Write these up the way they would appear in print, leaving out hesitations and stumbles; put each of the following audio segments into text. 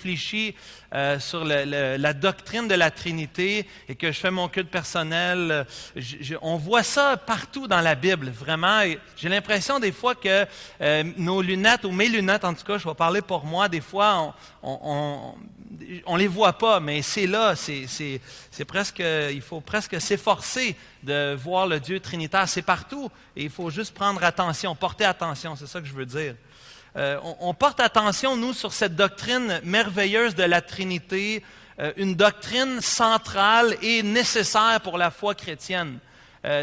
réfléchis sur la doctrine de la Trinité et que je fais mon culte personnel, on voit ça partout dans la Bible, vraiment. Et j'ai l'impression des fois que nos lunettes, ou mes lunettes en tout cas, je vais parler pour moi, des fois, on les voit pas, mais c'est là, c'est presque, il faut presque s'efforcer de voir le Dieu trinitaire. C'est partout et il faut juste prendre attention, porter attention, c'est ça que je veux dire. On porte attention, nous, sur cette doctrine merveilleuse de la Trinité, une doctrine centrale et nécessaire pour la foi chrétienne.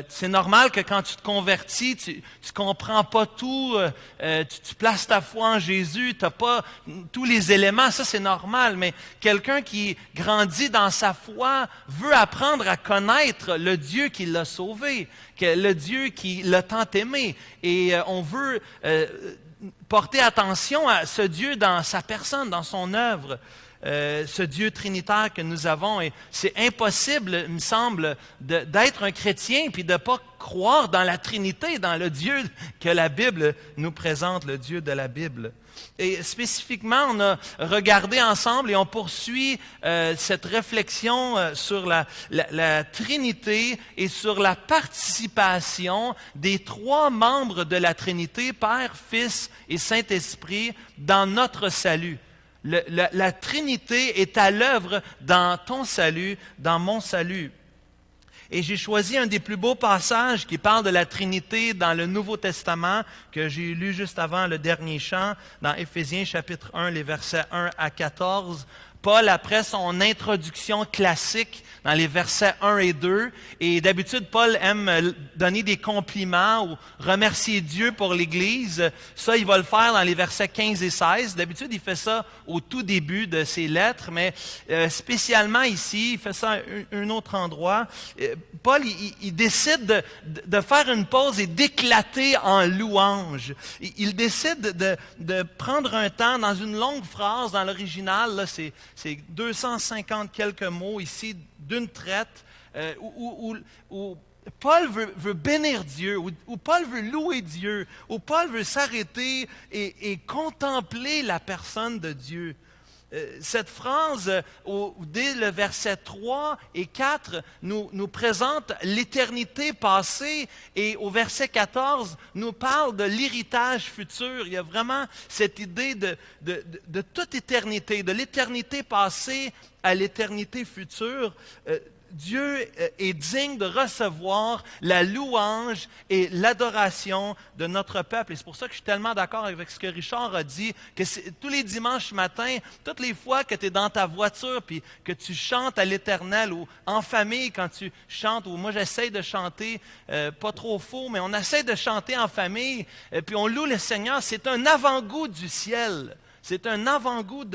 C'est normal que quand tu te convertis, tu comprends pas tout, tu places ta foi en Jésus, tu n'as pas tous les éléments, ça c'est normal, mais quelqu'un qui grandit dans sa foi veut apprendre à connaître le Dieu qui l'a sauvé, le Dieu qui l'a tant aimé, et on veut porter attention à ce Dieu dans sa personne, dans son œuvre. Ce Dieu trinitaire que nous avons. Et c'est impossible, il me semble, d'être un chrétien puis de ne pas croire dans la Trinité, dans le Dieu que la Bible nous présente, le Dieu de la Bible. Et spécifiquement, on a regardé ensemble et on poursuit cette réflexion sur la Trinité et sur la participation des trois membres de la Trinité, Père, Fils et Saint-Esprit, dans notre salut. La Trinité est à l'œuvre dans ton salut, dans mon salut. Et j'ai choisi un des plus beaux passages qui parle de la Trinité dans le Nouveau Testament, que j'ai lu juste avant le dernier chant, dans Éphésiens chapitre 1, les versets 1 à 14. Paul, après son introduction classique dans les versets 1 et 2, et d'habitude, Paul aime donner des compliments ou remercier Dieu pour l'Église. Ça, il va le faire dans les versets 15 et 16. D'habitude, il fait ça au tout début de ses lettres, mais spécialement ici, il fait ça à un autre endroit. Paul, il décide de faire une pause et d'éclater en louange. Il décide de prendre un temps dans une longue phrase, dans l'original, là, c'est 250 quelques mots ici, d'une traite, où Paul veut bénir Dieu, où Paul veut louer Dieu, où Paul veut s'arrêter et contempler la personne de Dieu. Cette phrase, dès le verset 3 et 4, nous présente l'éternité passée, et au verset 14, nous parle de l'héritage futur. Il y a vraiment cette idée de toute éternité, de l'éternité passée à l'éternité future. Dieu est digne de recevoir la louange et l'adoration de notre peuple. Et c'est pour ça que je suis tellement d'accord avec ce que Richard a dit, que tous les dimanches matin, toutes les fois que tu es dans ta voiture puis que tu chantes à l'Éternel, ou en famille quand tu chantes, ou moi j'essaie de chanter, pas trop faux, mais on essaie de chanter en famille, puis on loue le Seigneur, c'est un avant-goût du ciel. C'est un avant-goût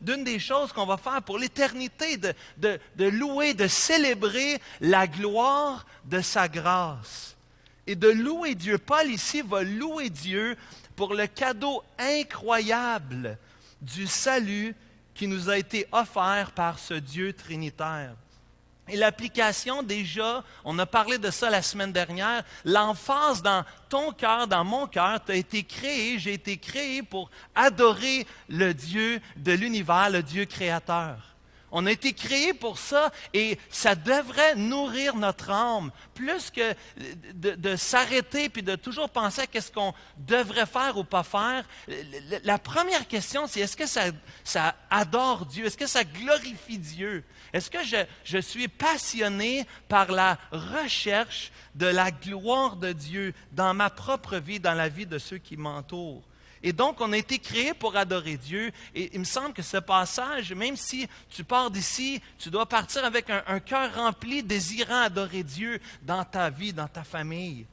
d'une des choses qu'on va faire pour l'éternité, de louer, de célébrer la gloire de sa grâce. Et de louer Dieu. Paul ici va louer Dieu pour le cadeau incroyable du salut qui nous a été offert par ce Dieu trinitaire. Et l'application, déjà, on a parlé de ça la semaine dernière, l'emphase dans ton cœur, dans mon cœur, tu as été créé, j'ai été créé pour adorer le Dieu de l'univers, le Dieu créateur. On a été créé pour ça et ça devrait nourrir notre âme. Plus que de s'arrêter puis de toujours penser à qu'est-ce qu'on devrait faire ou pas faire, la première question, c'est est-ce que ça adore Dieu? Est-ce que ça glorifie Dieu? Est-ce que je suis passionné par la recherche de la gloire de Dieu dans ma propre vie, dans la vie de ceux qui m'entourent? Et donc, on a été créé pour adorer Dieu. Et il me semble que ce passage, même si tu pars d'ici, tu dois partir avec un cœur rempli, désirant adorer Dieu dans ta vie, dans ta famille.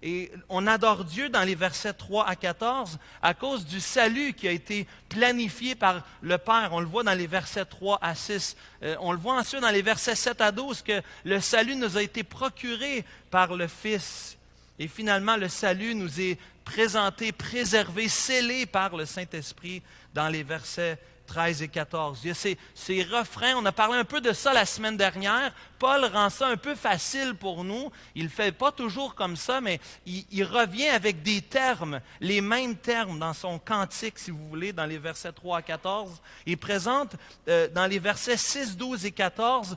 Et on adore Dieu dans les versets 3 à 14 à cause du salut qui a été planifié par le Père. On le voit dans les versets 3 à 6. On le voit ensuite dans les versets 7 à 12 que le salut nous a été procuré par le Fils. Et finalement, le salut nous est présenté, préservé, scellé par le Saint-Esprit dans les versets 13 et 14. Il y a ces refrains, on a parlé un peu de ça la semaine dernière. Paul rend ça un peu facile pour nous. Il ne le fait pas toujours comme ça, mais il revient avec des termes, les mêmes termes dans son cantique, si vous voulez, dans les versets 3 à 14. Il présente dans les versets 6, 12 et 14,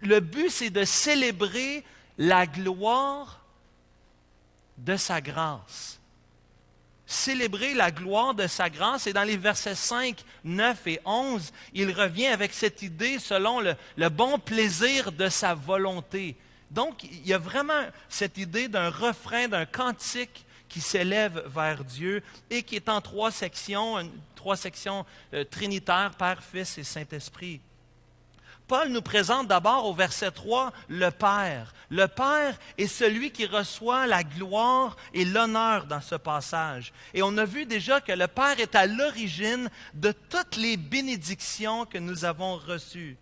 le but c'est de célébrer la gloire de sa grâce. Célébrer la gloire de sa grâce. Et dans les versets 5, 9 et 11, il revient avec cette idée selon le bon plaisir de sa volonté. Donc, il y a vraiment cette idée d'un refrain, d'un cantique qui s'élève vers Dieu et qui est en trois sections trinitaires, Père, Fils et Saint-Esprit. Paul nous présente d'abord au verset 3 le Père. Le Père est celui qui reçoit la gloire et l'honneur dans ce passage. Et on a vu déjà que le Père est à l'origine de toutes les bénédictions que nous avons reçues.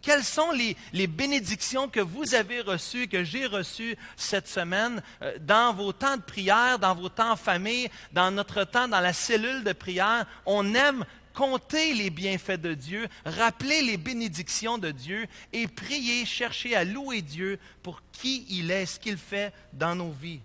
Quelles sont les bénédictions que vous avez reçues, que j'ai reçues cette semaine dans vos temps de prière, dans vos temps en famille, dans notre temps dans la cellule de prière? On aime compter les bienfaits de Dieu, rappeler les bénédictions de Dieu et prier, chercher à louer Dieu pour qui il est, ce qu'il fait dans nos vies.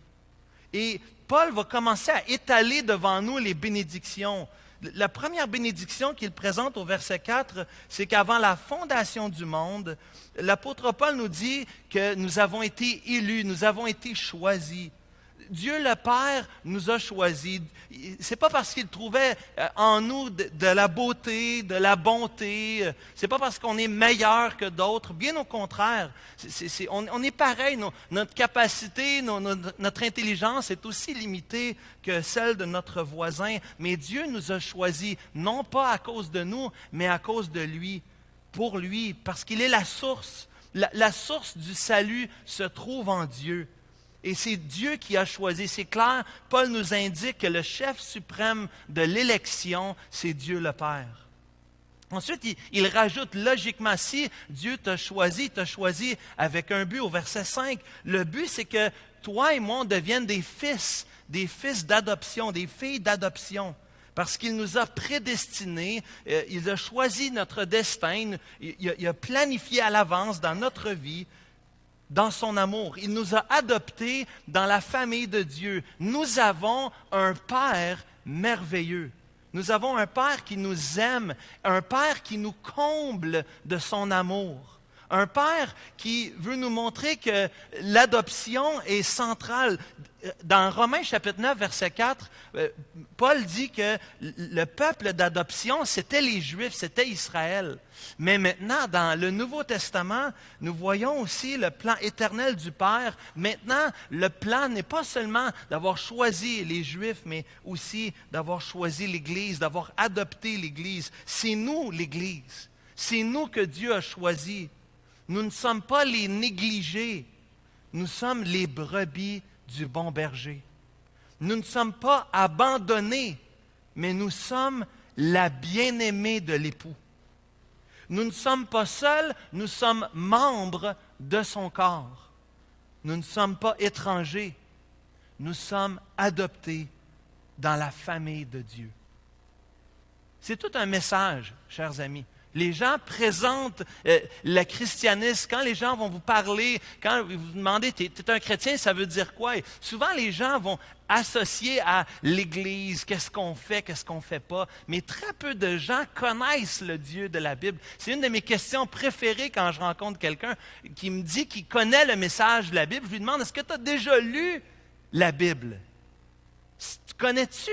Et Paul va commencer à étaler devant nous les bénédictions. La première bénédiction qu'il présente au verset 4, c'est qu'avant la fondation du monde, l'apôtre Paul nous dit que nous avons été élus, nous avons été choisis. Dieu le Père nous a choisis. Ce n'est pas parce qu'il trouvait en nous de la beauté, de la bonté. Ce n'est pas parce qu'on est meilleur que d'autres. Bien au contraire. On est pareil. Notre capacité, notre intelligence est aussi limitée que celle de notre voisin. Mais Dieu nous a choisis, non pas à cause de nous, mais à cause de lui, pour lui, parce qu'il est la source. La source du salut se trouve en Dieu. Et c'est Dieu qui a choisi. C'est clair, Paul nous indique que le chef suprême de l'élection, c'est Dieu le Père. Ensuite, il rajoute logiquement, si Dieu t'a choisi avec un but au verset 5. Le but, c'est que toi et moi, on devienne des fils d'adoption, des filles d'adoption. Parce qu'il nous a prédestinés, il a choisi notre destin, il a planifié à l'avance dans notre vie, dans son amour. Il nous a adoptés dans la famille de Dieu. Nous avons un Père merveilleux. Nous avons un Père qui nous aime, un Père qui nous comble de son amour. Un Père qui veut nous montrer que l'adoption est centrale. Dans Romains chapitre 9, verset 4, Paul dit que le peuple d'adoption, c'était les Juifs, c'était Israël. Mais maintenant, dans le Nouveau Testament, nous voyons aussi le plan éternel du Père. Maintenant, le plan n'est pas seulement d'avoir choisi les Juifs, mais aussi d'avoir choisi l'Église, d'avoir adopté l'Église. C'est nous, l'Église. C'est nous que Dieu a choisis. Nous ne sommes pas les négligés. Nous sommes les brebis du bon berger. Nous ne sommes pas abandonnés, mais nous sommes la bien-aimée de l'époux. Nous ne sommes pas seuls, nous sommes membres de son corps. Nous ne sommes pas étrangers, nous sommes adoptés dans la famille de Dieu. C'est tout un message, chers amis. Les gens présentent le christianisme. Quand les gens vont vous parler, quand vous vous demandez, tu es un chrétien, ça veut dire quoi? Et souvent, les gens vont associer à l'Église, qu'est-ce qu'on fait, qu'est-ce qu'on ne fait pas. Mais très peu de gens connaissent le Dieu de la Bible. C'est une de mes questions préférées quand je rencontre quelqu'un qui me dit qu'il connaît le message de la Bible. Je lui demande, est-ce que tu as déjà lu la Bible? Connais-tu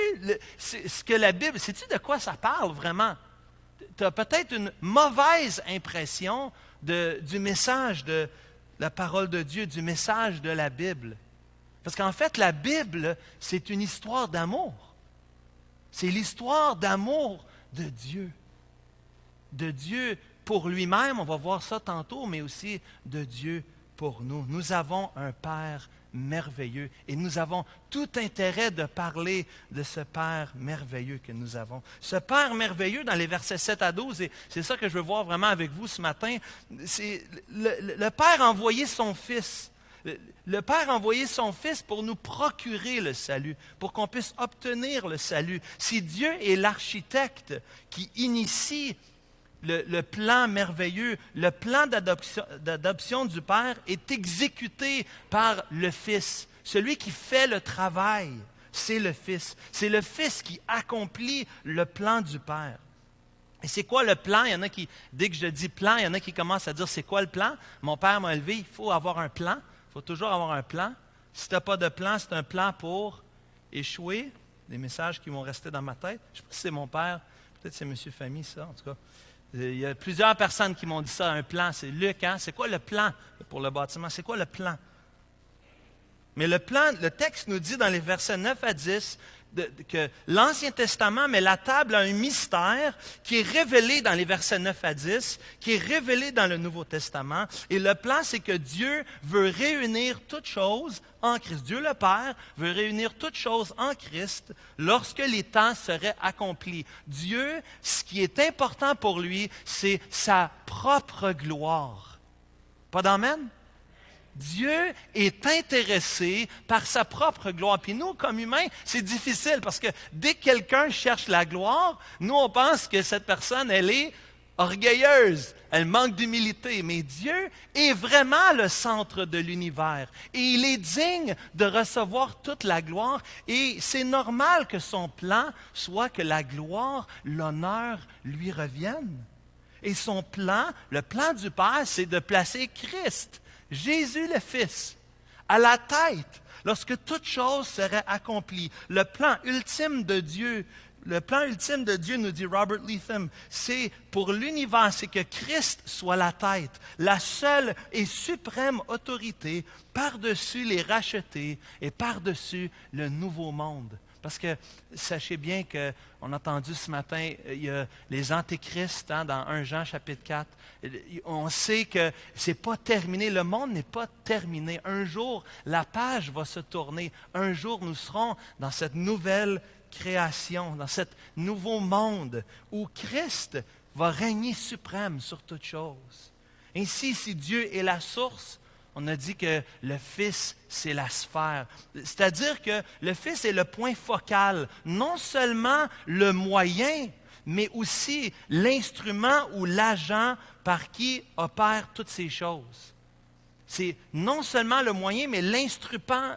ce que la Bible, sais-tu de quoi ça parle vraiment? Tu as peut-être une mauvaise impression du message de la parole de Dieu, du message de la Bible. Parce qu'en fait, la Bible, c'est une histoire d'amour. C'est l'histoire d'amour de Dieu. De Dieu pour lui-même, on va voir ça tantôt, mais aussi de Dieu pour nous. Nous avons un Père merveilleux et nous avons tout intérêt de parler de ce Père merveilleux que nous avons. Ce Père merveilleux, dans les versets 7 à 12, et c'est ça que je veux voir vraiment avec vous ce matin, c'est le Père a envoyé son Fils. Le Père a envoyé son Fils pour nous procurer le salut, pour qu'on puisse obtenir le salut. Si Dieu est l'architecte qui initie le plan merveilleux, le plan d'adoption du Père est exécuté par le Fils. Celui qui fait le travail, c'est le Fils. C'est le Fils qui accomplit le plan du Père. Et c'est quoi le plan? Il y en a qui, dès que je dis plan, il y en a qui commencent à dire c'est quoi le plan? Mon père m'a élevé, il faut avoir un plan. Il faut toujours avoir un plan. Si tu n'as pas de plan, c'est un plan pour échouer. Des messages qui vont rester dans ma tête. Je ne sais pas si c'est mon père, peut-être c'est M. Famille, ça, en tout cas. Il y a plusieurs personnes qui m'ont dit ça, un plan. C'est Luc, hein? C'est quoi le plan pour le bâtiment? C'est quoi le plan? Mais le plan, le texte nous dit dans les versets 9 à 10 que l'Ancien Testament met la table à un mystère qui est révélé dans les versets 9 à 10, qui est révélé dans le Nouveau Testament. Et le plan, c'est que Dieu veut réunir toutes choses en Christ. Dieu le Père veut réunir toutes choses en Christ lorsque les temps seraient accomplis. Dieu, ce qui est important pour lui, c'est sa propre gloire. Pas d'amen? Dieu est intéressé par sa propre gloire. Puis nous, comme humains, c'est difficile parce que dès que quelqu'un cherche la gloire, nous, on pense que cette personne, elle est orgueilleuse, elle manque d'humilité. Mais Dieu est vraiment le centre de l'univers et il est digne de recevoir toute la gloire. Et c'est normal que son plan soit que la gloire, l'honneur lui reviennent. Et son plan, le plan du Père, c'est de placer Christ, Jésus le Fils, à la tête, lorsque toute chose serait accomplie. Le plan ultime de Dieu, nous dit Robert Leatham, c'est pour l'univers, c'est que Christ soit la tête, la seule et suprême autorité par-dessus les rachetés et par-dessus le nouveau monde. Parce que sachez bien qu'on a entendu ce matin, il y a les antéchrists dans 1 Jean chapitre 4. On sait que ce n'est pas terminé, le monde n'est pas terminé. Un jour, la page va se tourner. Un jour, nous serons dans cette nouvelle création, dans ce nouveau monde où Christ va régner suprême sur toutes choses. Ainsi, si Dieu est la source, on a dit que le Fils, c'est la sphère. C'est-à-dire que le Fils est le point focal, non seulement le moyen, mais aussi l'instrument ou l'agent par qui opèrent toutes ces choses. C'est non seulement le moyen, mais l'instrument,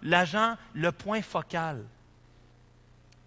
l'agent, le point focal.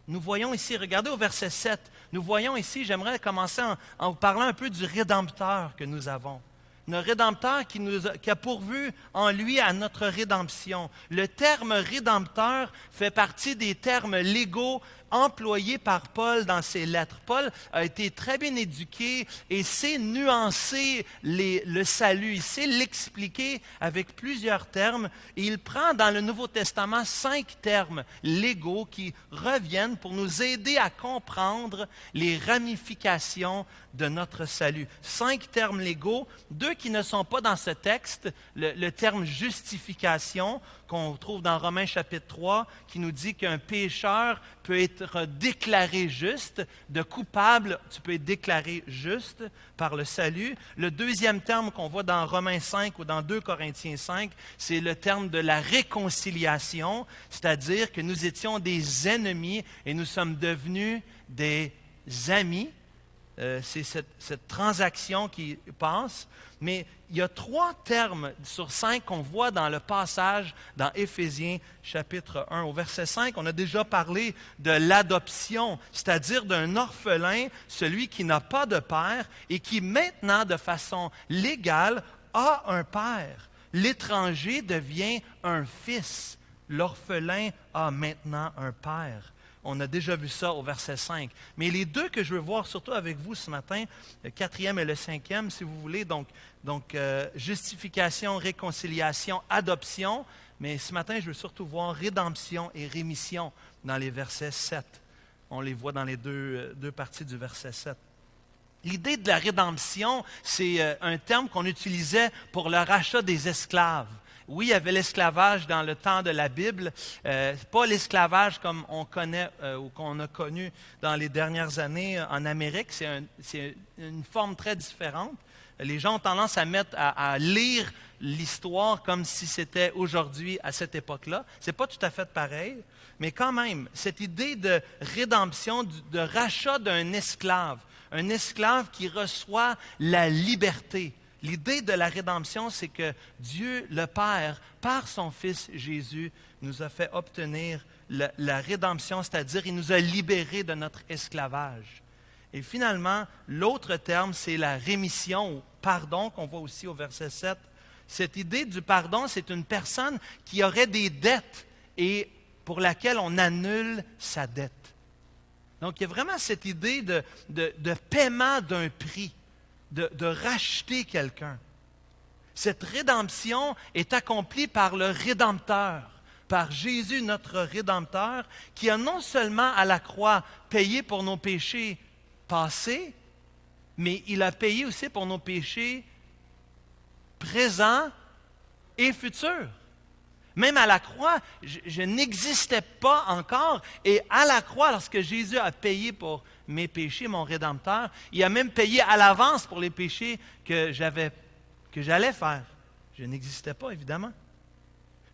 Nous voyons ici, regardez au verset 7, nous voyons ici, j'aimerais commencer en vous parlant un peu du Rédempteur que nous avons. Notre Rédempteur qui a pourvu en lui à notre rédemption. Le terme Rédempteur fait partie des termes légaux employés par Paul dans ses lettres. Paul a été très bien éduqué et sait nuancer le salut. Il sait l'expliquer avec plusieurs termes. Et il prend dans le Nouveau Testament 5 termes légaux qui reviennent pour nous aider à comprendre les ramifications de notre salut. 5 termes légaux, 2 qui ne sont pas dans ce texte. Le terme justification qu'on trouve dans Romains chapitre 3 qui nous dit qu'un pécheur peut être déclaré juste, de coupable, tu peux être déclaré juste par le salut. Le deuxième terme qu'on voit dans Romains 5 ou dans 2 Corinthiens 5, c'est le terme de la réconciliation, c'est-à-dire que nous étions des ennemis et nous sommes devenus des amis. C'est cette transaction qui passe. Mais il y a 3 termes sur 5 qu'on voit dans le passage dans Éphésiens chapitre 1. Au verset 5, on a déjà parlé de l'adoption, c'est-à-dire d'un orphelin, celui qui n'a pas de père et qui maintenant, de façon légale, a un père. L'étranger devient un fils. L'orphelin a maintenant un père. On a déjà vu ça au verset 5. Mais les 2 que je veux voir surtout avec vous ce matin, le 4e et le 5e, si vous voulez, donc justification, réconciliation, adoption. Mais ce matin, je veux surtout voir rédemption et rémission dans les versets 7. On les voit dans les deux parties du verset 7. L'idée de la rédemption, c'est un terme qu'on utilisait pour le rachat des esclaves. Oui, il y avait l'esclavage dans le temps de la Bible, pas l'esclavage comme on connaît ou qu'on a connu dans les dernières années en Amérique, c'est une forme très différente. Les gens ont tendance à lire l'histoire comme si c'était aujourd'hui, à cette époque-là. Ce n'est pas tout à fait pareil, mais quand même, cette idée de rédemption, de rachat d'un esclave, un esclave qui reçoit la liberté. L'idée de la rédemption, c'est que Dieu, le Père, par son Fils Jésus, nous a fait obtenir la rédemption, c'est-à-dire il nous a libérés de notre esclavage. Et finalement, l'autre terme, c'est la rémission ou pardon qu'on voit aussi au verset 7. Cette idée du pardon, c'est une personne qui aurait des dettes et pour laquelle on annule sa dette. Donc, il y a vraiment cette idée de paiement d'un prix, de racheter quelqu'un. Cette rédemption est accomplie par le Rédempteur, par Jésus, notre Rédempteur, qui a non seulement à la croix payé pour nos péchés passés, mais il a payé aussi pour nos péchés présents et futurs. Même à la croix, je n'existais pas encore. Et à la croix, lorsque Jésus a payé pour mes péchés, mon Rédempteur, il a même payé à l'avance pour les péchés que j'allais faire. Je n'existais pas, évidemment.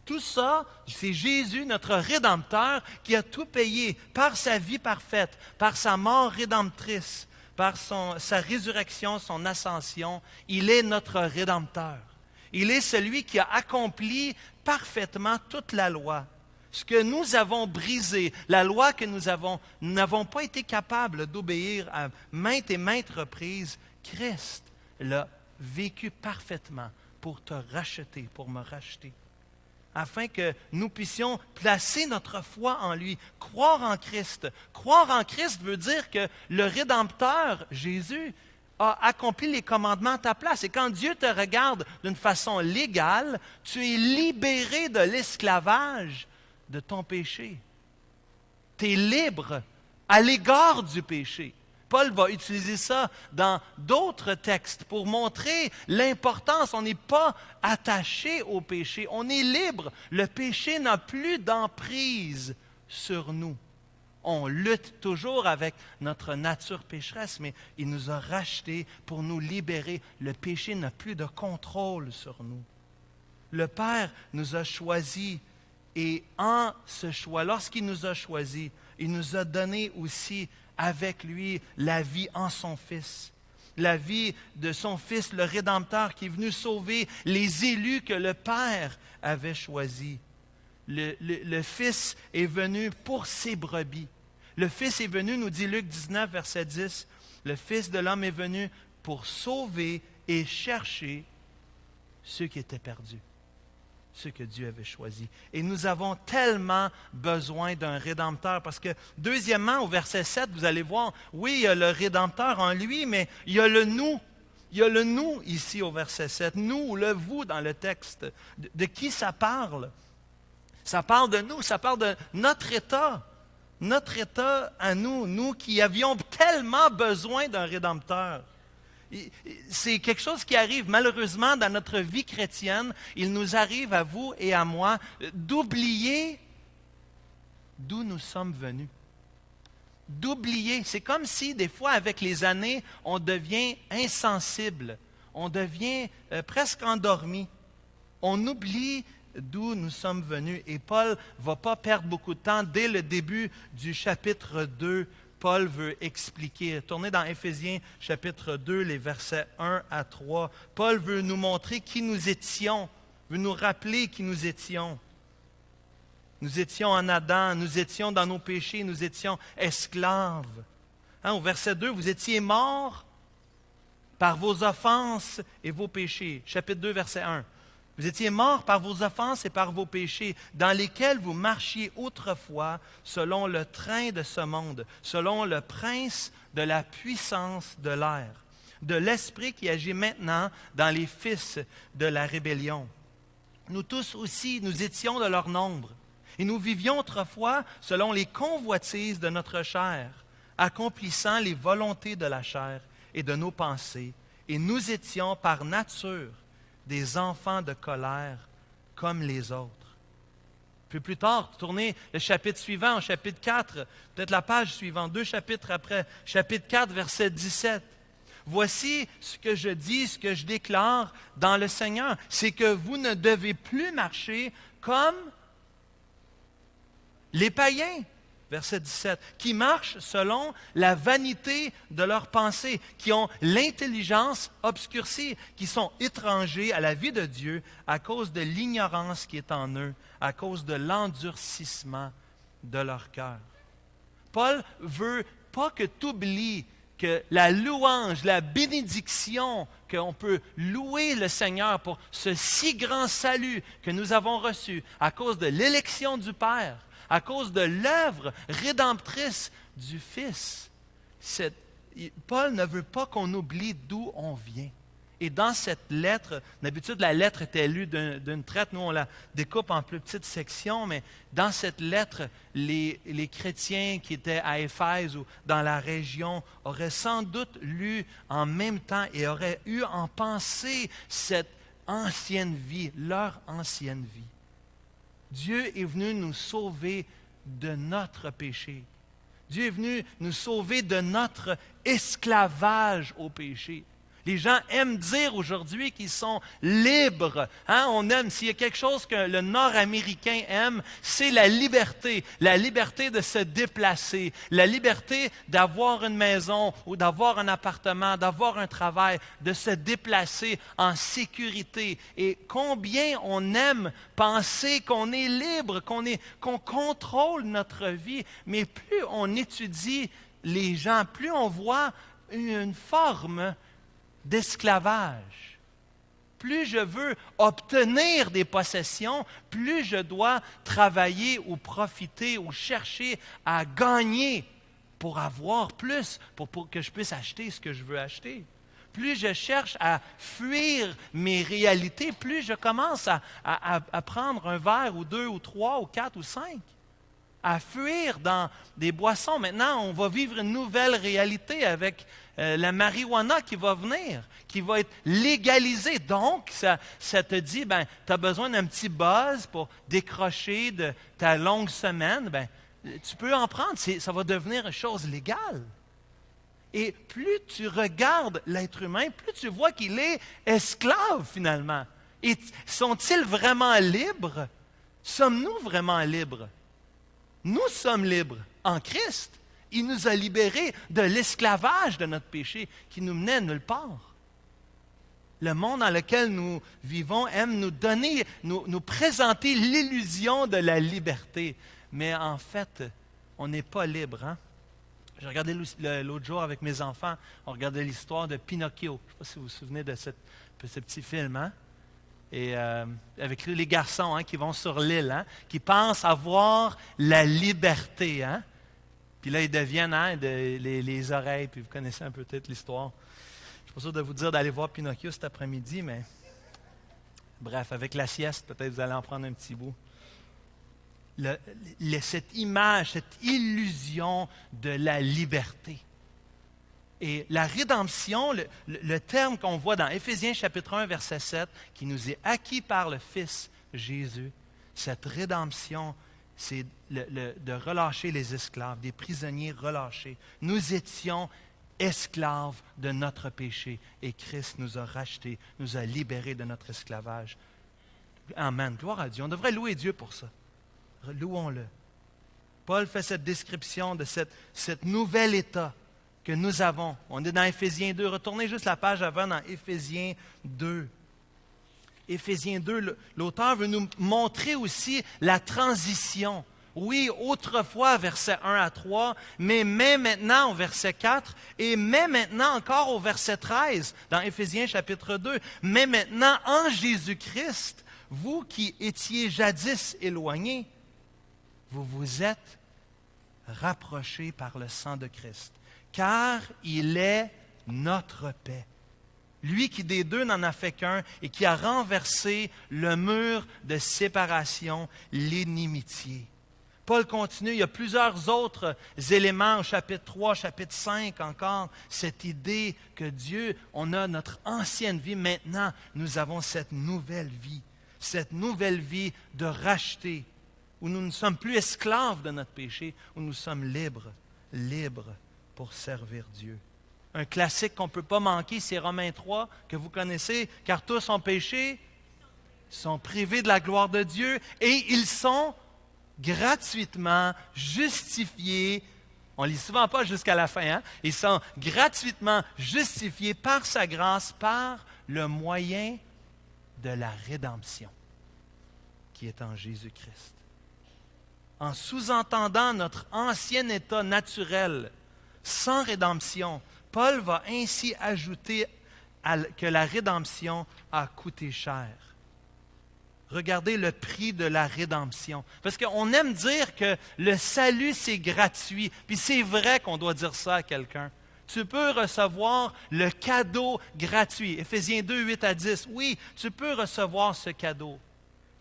Tout ça, c'est Jésus, notre Rédempteur, qui a tout payé par sa vie parfaite, par sa mort rédemptrice, par sa résurrection, son ascension. Il est notre Rédempteur. Il est celui qui a accompli parfaitement toute la loi. Ce que nous avons brisé, la loi que nous n'avons pas été capables d'obéir à maintes et maintes reprises, Christ l'a vécu parfaitement pour te racheter, pour me racheter, afin que nous puissions placer notre foi en lui, croire en Christ. Croire en Christ veut dire que le Rédempteur, Jésus, a accompli les commandements à ta place. Et quand Dieu te regarde d'une façon légale, tu es libéré de l'esclavage de ton péché. Tu es libre à l'égard du péché. Paul va utiliser ça dans d'autres textes pour montrer l'importance. On n'est pas attaché au péché, on est libre. Le péché n'a plus d'emprise sur nous. On lutte toujours avec notre nature pécheresse, mais il nous a rachetés pour nous libérer. Le péché n'a plus de contrôle sur nous. Le Père nous a choisis et en ce choix, lorsqu'il nous a choisis, il nous a donné aussi avec lui la vie en son Fils. La vie de son Fils, le Rédempteur, qui est venu sauver les élus que le Père avait choisis. Le Fils est venu pour ses brebis. Le Fils est venu, nous dit Luc 19, verset 10, le Fils de l'homme est venu pour sauver et chercher ceux qui étaient perdus, ceux que Dieu avait choisis. Et nous avons tellement besoin d'un Rédempteur parce que, deuxièmement, au verset 7, vous allez voir, oui, il y a le Rédempteur en lui, mais il y a le nous. Il y a le nous ici au verset 7, nous ou le vous dans le texte. De qui ça parle? Ça parle de nous, ça parle de notre état. Notre état à nous, nous qui avions tellement besoin d'un Rédempteur. C'est quelque chose qui arrive malheureusement dans notre vie chrétienne. Il nous arrive à vous et à moi d'oublier d'où nous sommes venus. D'oublier. C'est comme si des fois avec les années, on devient insensible. On devient presque endormi. On oublie d'où nous sommes venus. Et Paul ne va pas perdre beaucoup de temps. Dès le début du chapitre 2, Paul veut expliquer. Tournez dans Éphésiens chapitre 2, les versets 1 à 3. Paul veut nous montrer qui nous étions, veut nous rappeler qui nous étions. Nous étions en Adam, nous étions dans nos péchés, nous étions esclaves. Au verset 2, vous étiez morts par vos offenses et vos péchés. Chapitre 2, verset 1. Vous étiez morts par vos offenses et par vos péchés, dans lesquels vous marchiez autrefois selon le train de ce monde, selon le prince de la puissance de l'air, de l'esprit qui agit maintenant dans les fils de la rébellion. Nous tous aussi, nous étions de leur nombre, et nous vivions autrefois selon les convoitises de notre chair, accomplissant les volontés de la chair et de nos pensées, et nous étions par nature des enfants de colère comme les autres. Puis plus tard, tournez le chapitre suivant, au chapitre 4, peut-être la page suivante, 2 chapitres après, chapitre 4, verset 17. Voici ce que je dis, ce que je déclare dans le Seigneur, c'est que vous ne devez plus marcher comme les païens, verset 17, qui marchent selon la vanité de leurs pensées, qui ont l'intelligence obscurcie, qui sont étrangers à la vie de Dieu à cause de l'ignorance qui est en eux, à cause de l'endurcissement de leur cœur. Paul veut pas que tu oublies que la louange, la bénédiction, qu'on peut louer le Seigneur pour ce si grand salut que nous avons reçu à cause de l'élection du Père, à cause de l'œuvre rédemptrice du Fils. Paul ne veut pas qu'on oublie d'où on vient. Et dans cette lettre, d'habitude la lettre était lue d'une traite, nous on la découpe en plus petites sections, mais dans cette lettre, les chrétiens qui étaient à Éphèse ou dans la région auraient sans doute lu en même temps et auraient eu en pensée cette ancienne vie, leur ancienne vie. Dieu est venu nous sauver de notre péché. Dieu est venu nous sauver de notre esclavage au péché. Les gens aiment dire aujourd'hui qu'ils sont libres. On aime, s'il y a quelque chose que le Nord-Américain aime, c'est la liberté de se déplacer, la liberté d'avoir une maison ou d'avoir un appartement, d'avoir un travail, de se déplacer en sécurité. Et combien on aime penser qu'on est libre, qu'on contrôle notre vie, mais plus on étudie les gens, plus on voit une forme d'esclavage. Plus je veux obtenir des possessions, plus je dois travailler ou profiter ou chercher à gagner pour avoir plus, pour que je puisse acheter ce que je veux acheter. Plus je cherche à fuir mes réalités, plus je commence à prendre un verre ou 2 ou 3 ou 4 ou 5. À fuir dans des boissons. Maintenant, on va vivre une nouvelle réalité avec la marijuana qui va venir, qui va être légalisée. Donc, ça te dit, tu as besoin d'un petit buzz pour décrocher de ta longue semaine. Tu peux en prendre, ça va devenir une chose légale. Et plus tu regardes l'être humain, plus tu vois qu'il est esclave finalement. Et sont-ils vraiment libres? Sommes-nous vraiment libres? Nous sommes libres en Christ. Il nous a libérés de l'esclavage de notre péché qui nous menait nulle part. Le monde dans lequel nous vivons aime nous donner, nous présenter l'illusion de la liberté. Mais en fait, on n'est pas libre. J'ai regardé l'autre jour avec mes enfants, on regardait l'histoire de Pinocchio. Je ne sais pas si vous vous souvenez de ce petit film. Et avec les garçons qui vont sur l'île, qui pensent avoir la liberté. Puis là, ils deviennent les oreilles, puis vous connaissez un peu peut-être l'histoire. Je ne suis pas sûr de vous dire d'aller voir Pinocchio cet après-midi, mais bref, avec la sieste, peut-être vous allez en prendre un petit bout. Cette image, cette illusion de la liberté. Et la rédemption, le terme qu'on voit dans Éphésiens chapitre 1, verset 7, qui nous est acquis par le Fils Jésus, cette rédemption, c'est de relâcher les esclaves, des prisonniers relâchés. Nous étions esclaves de notre péché et Christ nous a rachetés, nous a libérés de notre esclavage. Amen. Gloire à Dieu. On devrait louer Dieu pour ça. Louons-le. Paul fait cette description de cet nouvel état que nous avons. On est dans Éphésiens 2. Retournez juste la page avant dans Éphésiens 2. Éphésiens 2, l'auteur veut nous montrer aussi la transition. Oui, autrefois, versets 1 à 3, mais maintenant au verset 4, et mais maintenant encore au verset 13, dans Éphésiens chapitre 2. Mais maintenant, en Jésus-Christ, vous qui étiez jadis éloignés, vous vous êtes rapprochés par le sang de Christ. Car il est notre paix. Lui qui des deux n'en a fait qu'un et qui a renversé le mur de séparation, l'inimitié. Paul continue, il y a plusieurs autres éléments au chapitre 3, chapitre 5 encore, cette idée que Dieu, on a notre ancienne vie, maintenant nous avons cette nouvelle vie. cette nouvelle vie de racheter, où nous ne sommes plus esclaves de notre péché, où nous sommes libres, libres pour servir Dieu. Un classique qu'on ne peut pas manquer, c'est Romains 3, que vous connaissez, « Car tous ont péché, sont privés de la gloire de Dieu, et ils sont gratuitement justifiés. » On ne lit souvent pas jusqu'à la fin, hein? Ils sont gratuitement justifiés par sa grâce, par le moyen de la rédemption qui est en Jésus-Christ. En sous-entendant notre ancien état naturel, sans rédemption, Paul va ainsi ajouter que la rédemption a coûté cher. Regardez le prix de la rédemption. Parce qu'on aime dire que le salut, c'est gratuit. Puis c'est vrai qu'on doit dire ça à quelqu'un. Tu peux recevoir le cadeau gratuit. Éphésiens 2, 8 à 10. Oui, tu peux recevoir ce cadeau.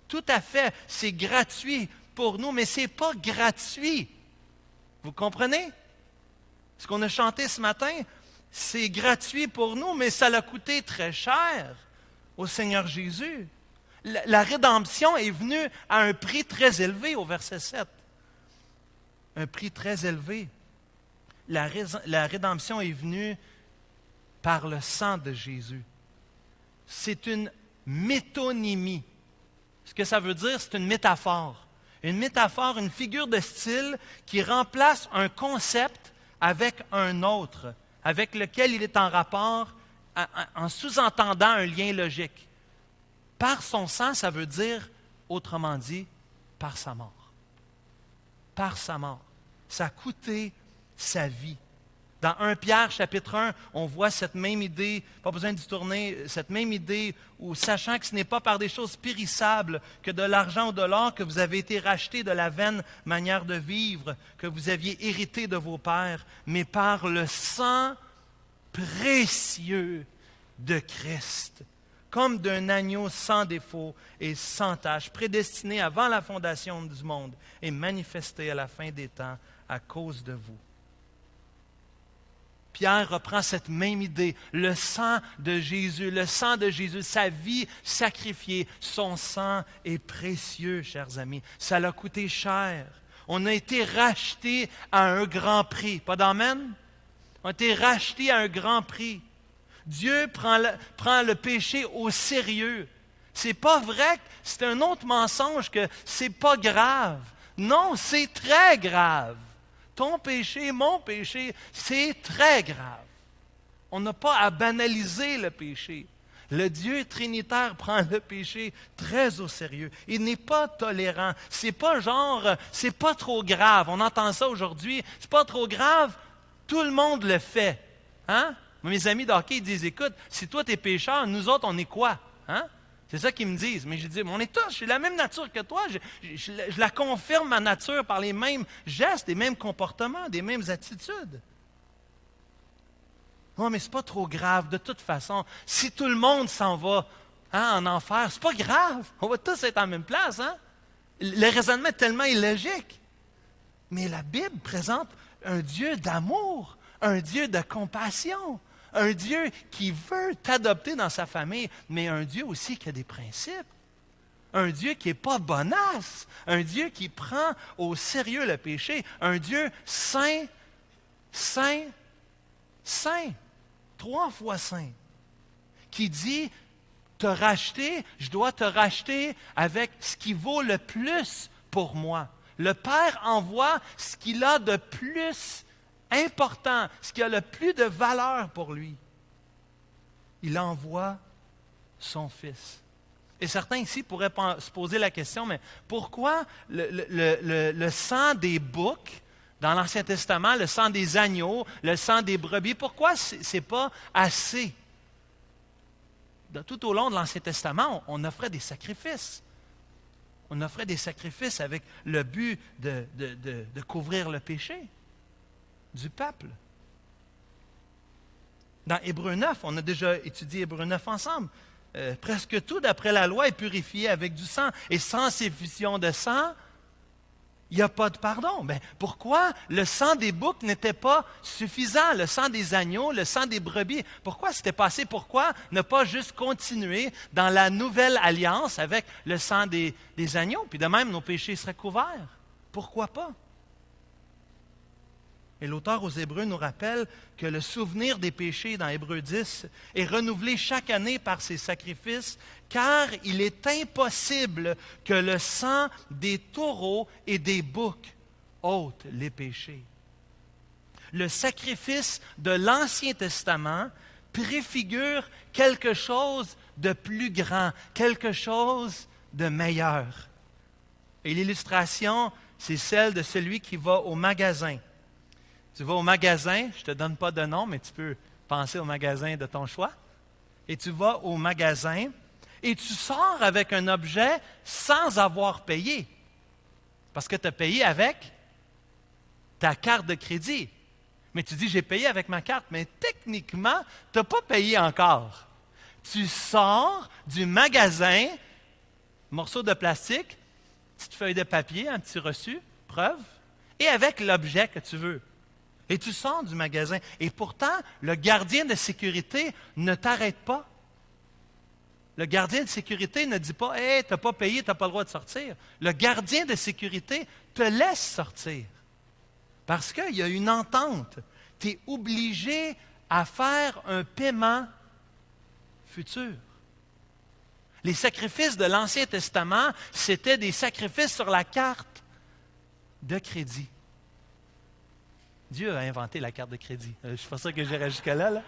Tout à fait, c'est gratuit pour nous, mais ce n'est pas gratuit. Vous comprenez? Ce qu'on a chanté ce matin, c'est gratuit pour nous, mais ça l'a coûté très cher au Seigneur Jésus. La rédemption est venue à un prix très élevé au verset 7. Un prix très élevé. La rédemption est venue par le sang de Jésus. C'est une métonymie. Ce que ça veut dire, c'est une métaphore. Une métaphore, une figure de style qui remplace un concept avec un autre, avec lequel il est en rapport en sous-entendant un lien logique. Par son sang, ça veut dire, autrement dit, par sa mort. Par sa mort. Ça a coûté sa vie. Dans 1 Pierre, chapitre 1, on voit cette même idée, pas besoin d'y tourner, cette même idée où, sachant que ce n'est pas par des choses périssables, que de l'argent ou de l'or, que vous avez été rachetés de la vaine manière de vivre, que vous aviez hérité de vos pères, mais par le sang précieux de Christ, comme d'un agneau sans défaut et sans tache, prédestiné avant la fondation du monde et manifesté à la fin des temps à cause de vous. Pierre reprend cette même idée, le sang de Jésus, sa vie sacrifiée, son sang est précieux, chers amis. Ça l'a coûté cher. On a été rachetés à un grand prix. Pas d'amen? On a été rachetés à un grand prix. Dieu prend le péché au sérieux. C'est pas vrai, c'est un autre mensonge que c'est pas grave. Non, c'est très grave. Ton péché, mon péché, c'est très grave. On n'a pas à banaliser le péché. Le Dieu trinitaire prend le péché très au sérieux. Il n'est pas tolérant. C'est pas genre, c'est pas trop grave. On entend ça aujourd'hui. C'est pas trop grave. Tout le monde le fait. Hein? Mes amis de hockey, ils disent, écoute, si toi t'es pécheur, nous autres, on est quoi? Hein? C'est ça qu'ils me disent. Mais je dis, on est tous, j'ai la même nature que toi. Je la confirme, ma nature, par les mêmes gestes, les mêmes comportements, des mêmes attitudes. Non, mais c'est pas trop grave. De toute façon, si tout le monde s'en va en enfer, c'est pas grave. On va tous être en même place. Hein? Le raisonnement est tellement illogique. Mais la Bible présente un Dieu d'amour, un Dieu de compassion, un Dieu qui veut t'adopter dans sa famille, mais un Dieu aussi qui a des principes. Un Dieu qui n'est pas bonasse, un Dieu qui prend au sérieux le péché, un Dieu saint, saint, saint, 3 fois saint, qui dit, te racheter, je dois te racheter avec ce qui vaut le plus pour moi. Le Père envoie ce qu'il a de plus important, ce qui a le plus de valeur pour lui. Il envoie son Fils. Et certains ici pourraient se poser la question, mais pourquoi le sang des boucs dans l'Ancien Testament, le sang des agneaux, le sang des brebis, pourquoi ce n'est pas assez? Tout au long de l'Ancien Testament, on offrait des sacrifices. On offrait des sacrifices avec le but de couvrir le péché du peuple. Dans Hébreux 9, on a déjà étudié Hébreux 9 ensemble. Presque tout, d'après la loi, est purifié avec du sang. Et sans effusion de sang, il n'y a pas de pardon. Ben, pourquoi le sang des boucs n'était pas suffisant? Le sang des agneaux, le sang des brebis. Pourquoi c'était passé? Pourquoi ne pas juste continuer dans la nouvelle alliance avec le sang des agneaux? Puis de même, nos péchés seraient couverts. Pourquoi pas? Et l'auteur aux Hébreux nous rappelle que le souvenir des péchés dans Hébreux 10 est renouvelé chaque année par ces sacrifices, car il est impossible que le sang des taureaux et des boucs ôte les péchés. Le sacrifice de l'Ancien Testament préfigure quelque chose de plus grand, quelque chose de meilleur. Et l'illustration, c'est celle de celui qui va au magasin. Tu vas au magasin, je ne te donne pas de nom, mais tu peux penser au magasin de ton choix. Et tu vas au magasin et tu sors avec un objet sans avoir payé. Parce que tu as payé avec ta carte de crédit. Mais tu dis, j'ai payé avec ma carte, mais techniquement, tu n'as pas payé encore. Tu sors du magasin, morceau de plastique, petite feuille de papier, un petit reçu, preuve, et avec l'objet que tu veux. Et tu sors du magasin. Et pourtant, le gardien de sécurité ne t'arrête pas. Le gardien de sécurité ne dit pas « Hey, tu n'as pas payé, tu n'as pas le droit de sortir ». Le gardien de sécurité te laisse sortir. Parce qu'il y a une entente. Tu es obligé à faire un paiement futur. Les sacrifices de l'Ancien Testament, c'était des sacrifices sur la carte de crédit. Dieu a inventé la carte de crédit. Je ne suis pas sûr que j'irai jusque-là. Là.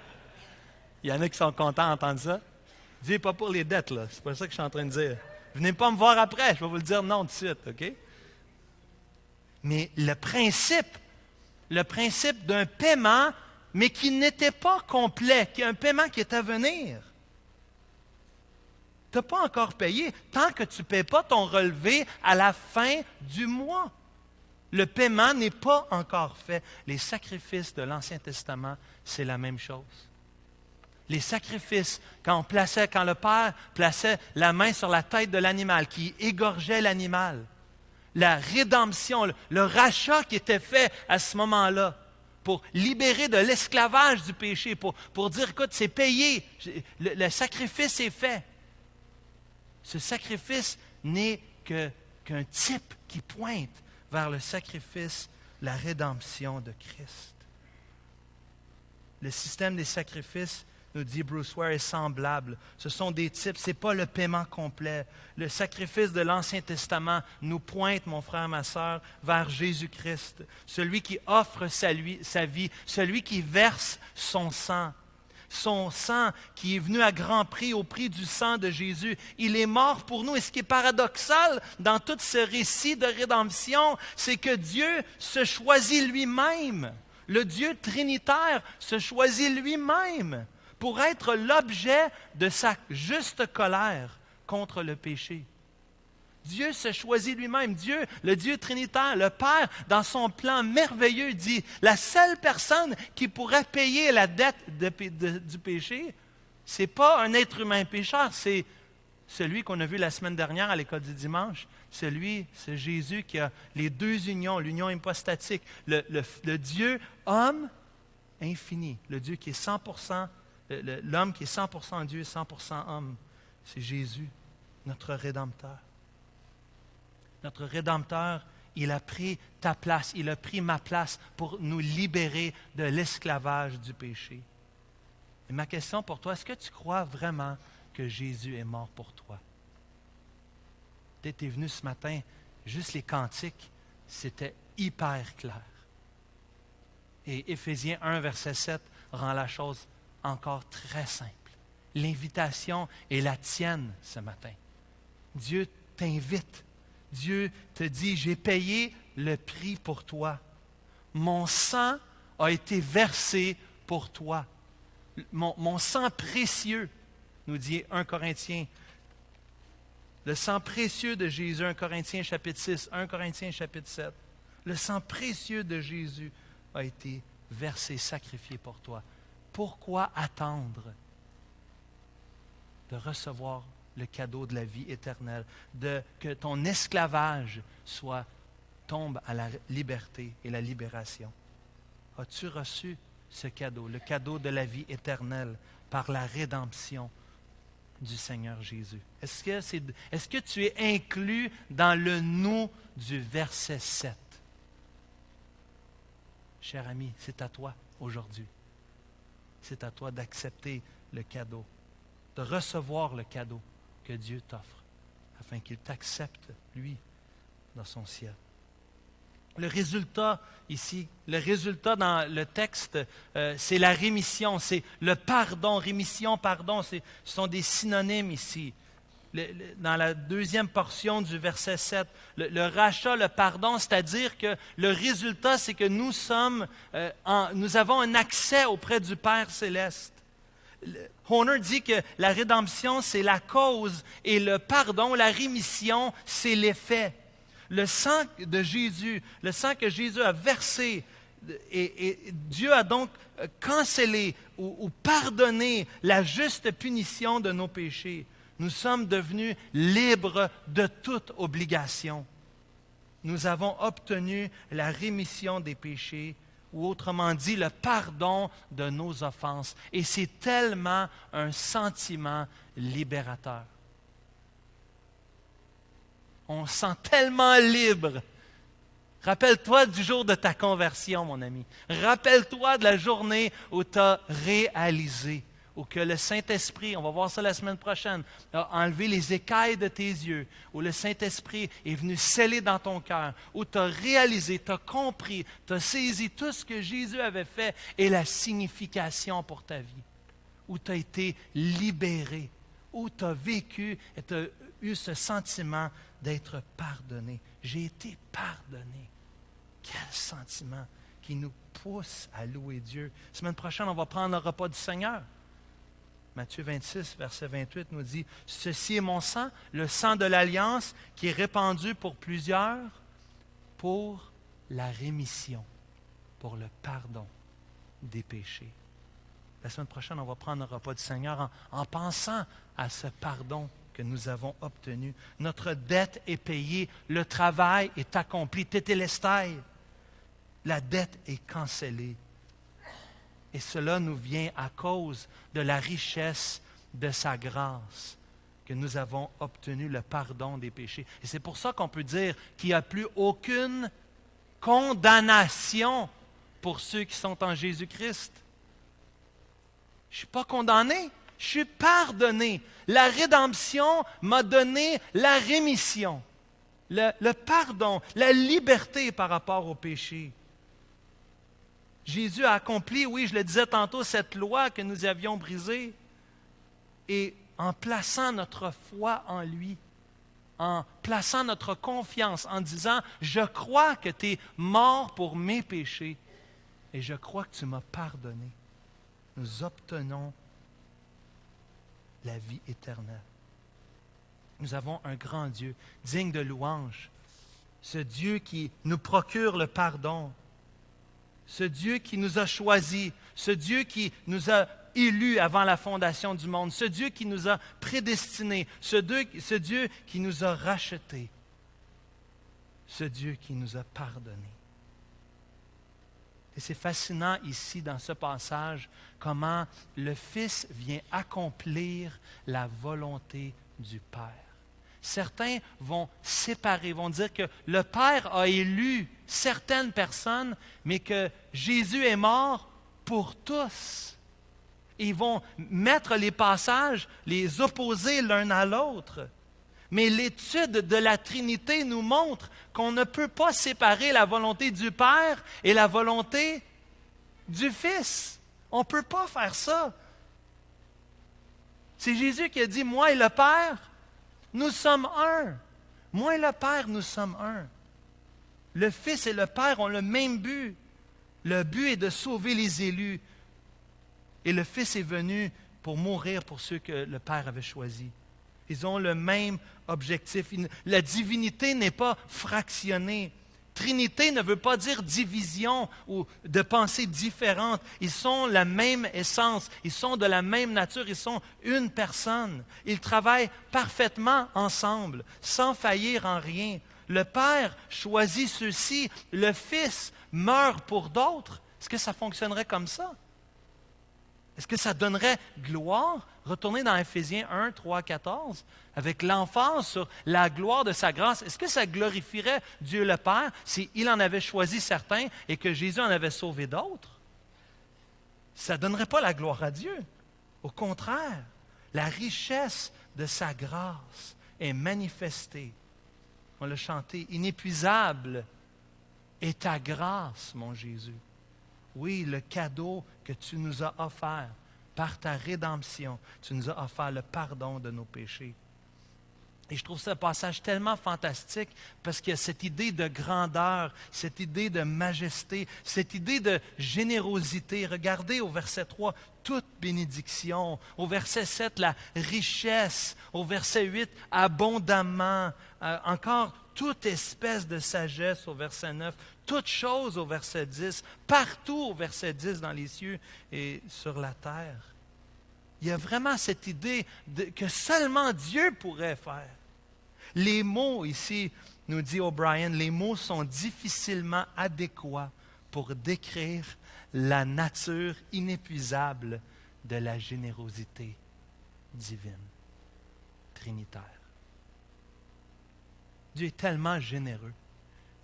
Il y en a qui sont contents d'entendre ça. Dieu n'est pas pour les dettes, là. C'est pas ça que je suis en train de dire. Venez pas me voir après, je vais vous le dire non tout de suite, OK? Mais le principe d'un paiement, mais qui n'était pas complet, qui est un paiement qui est à venir. Tu n'as pas encore payé tant que tu ne paies pas ton relevé à la fin du mois. Le paiement n'est pas encore fait. Les sacrifices de l'Ancien Testament, c'est la même chose. Les sacrifices, quand le Père plaçait la main sur la tête de l'animal, qui égorgeait l'animal, la rédemption, le rachat qui était fait à ce moment-là, pour libérer de l'esclavage du péché, pour dire, écoute, c'est payé, le sacrifice est fait. Ce sacrifice n'est qu'un type qui pointe vers le sacrifice, la rédemption de Christ. Le système des sacrifices, nous dit Bruce Ware, est semblable. Ce sont des types, ce n'est pas le paiement complet. Le sacrifice de l'Ancien Testament nous pointe, mon frère, ma sœur, vers Jésus-Christ, celui qui offre sa vie, celui qui verse son sang qui est venu à grand prix, au prix du sang de Jésus. Il est mort pour nous. Et ce qui est paradoxal dans tout ce récit de rédemption, c'est que Dieu se choisit lui-même. Le Dieu trinitaire se choisit lui-même pour être l'objet de sa juste colère contre le péché. Dieu se choisit lui-même. Dieu, le Dieu trinitaire, le Père, dans son plan merveilleux, dit la seule personne qui pourrait payer la dette du péché, ce n'est pas un être humain pécheur, c'est celui qu'on a vu la semaine dernière à l'école du dimanche. C'est Jésus qui a les deux unions, l'union hypostatique, le Dieu homme infini, le Dieu qui est 100%, l'homme qui est 100% Dieu et 100% homme. C'est Jésus, notre Rédempteur. Notre Rédempteur, il a pris ta place, il a pris ma place pour nous libérer de l'esclavage du péché. Et ma question pour toi, est-ce que tu crois vraiment que Jésus est mort pour toi? Peut-être tu es venu ce matin, juste les cantiques, c'était hyper clair. Et Éphésiens 1, verset 7 rend la chose encore très simple. L'invitation est la tienne ce matin. Dieu t'invite. Dieu te dit, j'ai payé le prix pour toi. Mon sang a été versé pour toi. Mon sang précieux, nous dit 1 Corinthiens. Le sang précieux de Jésus, 1 Corinthiens chapitre 6, 1 Corinthiens chapitre 7. Le sang précieux de Jésus a été versé, sacrifié pour toi. Pourquoi attendre de recevoir le cadeau de la vie éternelle, que ton esclavage soit tombe à la liberté et la libération. As-tu reçu ce cadeau, le cadeau de la vie éternelle par la rédemption du Seigneur Jésus? Est-ce que tu es inclus dans le nous du verset 7? Cher ami, c'est à toi aujourd'hui. C'est à toi d'accepter le cadeau, de recevoir le cadeau que Dieu t'offre, afin qu'il t'accepte, lui, dans son ciel. Le résultat ici, le résultat dans le texte, c'est la rémission, c'est le pardon. Rémission, pardon, ce sont des synonymes ici. Dans la deuxième portion du verset 7, le rachat, le pardon, c'est-à-dire que le résultat, c'est que nous avons un accès auprès du Père céleste. Horner dit que la rédemption, c'est la cause et le pardon, la rémission, c'est l'effet. Le sang de Jésus, le sang que Jésus a versé, et Dieu a donc cancellé ou pardonné la juste punition de nos péchés. Nous sommes devenus libres de toute obligation. Nous avons obtenu la rémission des péchés, ou autrement dit, le pardon de nos offenses. Et c'est tellement un sentiment libérateur. On se sent tellement libre. Rappelle-toi du jour de ta conversion, mon ami. Rappelle-toi de la journée où tu as réalisé, où que le Saint-Esprit, on va voir ça la semaine prochaine, a enlevé les écailles de tes yeux, où le Saint-Esprit est venu sceller dans ton cœur, où tu as réalisé, tu as compris, tu as saisi tout ce que Jésus avait fait et la signification pour ta vie, où tu as été libéré, où tu as vécu et tu as eu ce sentiment d'être pardonné. J'ai été pardonné. Quel sentiment qui nous pousse à louer Dieu. Semaine prochaine, on va prendre le repas du Seigneur. Matthieu 26, verset 28 nous dit, « Ceci est mon sang, le sang de l'Alliance, qui est répandu pour plusieurs, pour la rémission, pour le pardon des péchés. » La semaine prochaine, on va prendre le repas du Seigneur en pensant à ce pardon que nous avons obtenu. Notre dette est payée, le travail est accompli, tétélestai. La dette est cancellée. Et cela nous vient à cause de la richesse de sa grâce, que nous avons obtenu le pardon des péchés. Et c'est pour ça qu'on peut dire qu'il n'y a plus aucune condamnation pour ceux qui sont en Jésus-Christ. Je ne suis pas condamné, je suis pardonné. La rédemption m'a donné la rémission, le pardon, la liberté par rapport au péché. Jésus a accompli, oui, je le disais tantôt, cette loi que nous avions brisée. Et en plaçant notre foi en lui, en plaçant notre confiance, en disant, je crois que tu es mort pour mes péchés et je crois que tu m'as pardonné, nous obtenons la vie éternelle. Nous avons un grand Dieu, digne de louange, ce Dieu qui nous procure le pardon, ce Dieu qui nous a choisis, ce Dieu qui nous a élus avant la fondation du monde, ce Dieu qui nous a prédestinés, ce Dieu qui nous a rachetés, ce Dieu qui nous a pardonnés. Et c'est fascinant ici dans ce passage comment le Fils vient accomplir la volonté du Père. Certains vont séparer, vont dire que le Père a élu certaines personnes, mais que Jésus est mort pour tous. Et ils vont mettre les passages, les opposer l'un à l'autre. Mais l'étude de la Trinité nous montre qu'on ne peut pas séparer la volonté du Père et la volonté du Fils. On ne peut pas faire ça. C'est Jésus qui a dit, moi et le Père, nous sommes un. Moi et le Père, nous sommes un. Le Fils et le Père ont le même but. Le but est de sauver les élus. Et le Fils est venu pour mourir pour ceux que le Père avait choisis. Ils ont le même objectif. La divinité n'est pas fractionnée. Trinité ne veut pas dire division ou de pensée différente. Ils sont la même essence, ils sont de la même nature, ils sont une personne. Ils travaillent parfaitement ensemble, sans faillir en rien. Le Père choisit ceux-ci, le Fils meurt pour d'autres. Est-ce que ça fonctionnerait comme ça? Est-ce que ça donnerait gloire? Retourner dans Éphésiens 1, 3, 14, avec l'emphase sur la gloire de sa grâce. Est-ce que ça glorifierait Dieu le Père s'il en avait choisi certains et que Jésus en avait sauvé d'autres? Ça ne donnerait pas la gloire à Dieu. Au contraire, la richesse de sa grâce est manifestée. On l'a chanté, inépuisable est ta grâce, mon Jésus. Oui, le cadeau que tu nous as offert par ta rédemption, tu nous as offert le pardon de nos péchés. Et je trouve ce passage tellement fantastique parce qu'il y a cette idée de grandeur, cette idée de majesté, cette idée de générosité. Regardez au verset 3, toute bénédiction. Au verset 7, la richesse. Au verset 8, abondamment. Encore toute espèce de sagesse au verset 9. Toute chose au verset 10. Partout au verset 10 dans les cieux et sur la terre. Il y a vraiment cette idée que seulement Dieu pourrait faire. Les mots ici, nous dit O'Brien, les mots sont difficilement adéquats pour décrire la nature inépuisable de la générosité divine, trinitaire. Dieu est tellement généreux.